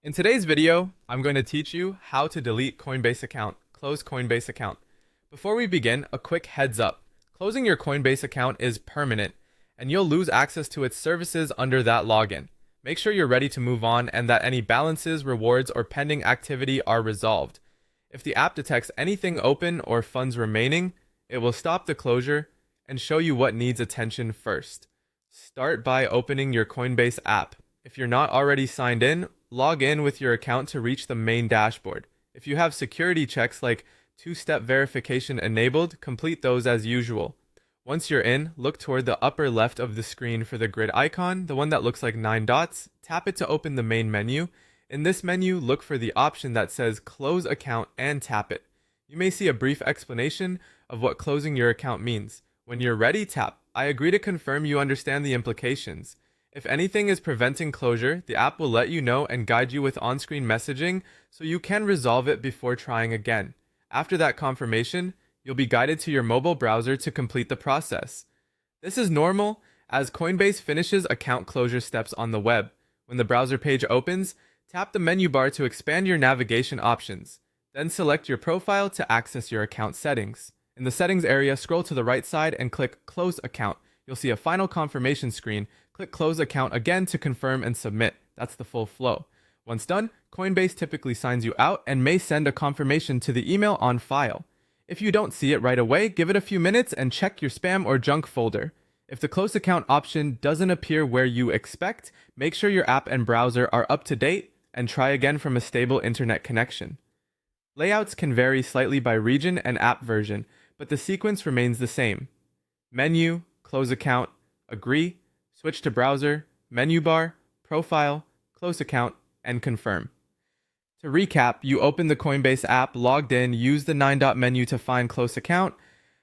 In today's video, I'm going to teach you how to delete Coinbase account, close Coinbase account. Before we begin, a quick heads up. Closing your Coinbase account is permanent, and you'll lose access to its services under that login. Make sure you're ready to move on and that any balances, rewards, or pending activity are resolved. If the app detects anything open or funds remaining, it will stop the closure and show you what needs attention first. Start by opening your Coinbase app. If you're not already signed in, log in with your account to reach the main dashboard. If you have security checks like two-step verification enabled, complete those as usual. Once you're in, look toward the upper left of the screen for the grid icon, the one that looks like 9 dots. Tap it to open the main menu. In this menu, look for the option that says Close Account and tap it. You may see a brief explanation of what closing your account means. When you're ready, tap I agree to confirm you understand the implications. If anything is preventing closure, the app will let you know and guide you with on-screen messaging so you can resolve it before trying again. After that confirmation, you'll be guided to your mobile browser to complete the process. This is normal as Coinbase finishes account closure steps on the web. When the browser page opens, tap the menu bar to expand your navigation options. Then select your profile to access your account settings. In the settings area, scroll to the right side and click Close Account. You'll see a final confirmation screen. Click Close Account again to confirm and submit. That's the full flow. Once done, Coinbase typically signs you out and may send a confirmation to the email on file. If you don't see it right away, give it a few minutes and check your spam or junk folder. If the Close Account option doesn't appear where you expect, make sure your app and browser are up to date and try again from a stable internet connection. Layouts can vary slightly by region and app version, but the sequence remains the same. Menu, Close Account, Agree, Switch to browser, menu bar, profile, close account, and confirm. To recap, you open the Coinbase app, logged in, use the 9-dot menu to find close account,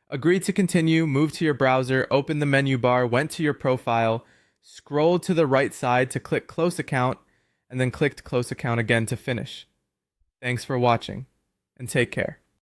agree to continue, move to your browser, open the menu bar, went to your profile, scrolled to the right side to click close account, and then clicked close account again to finish. Thanks for watching, and take care.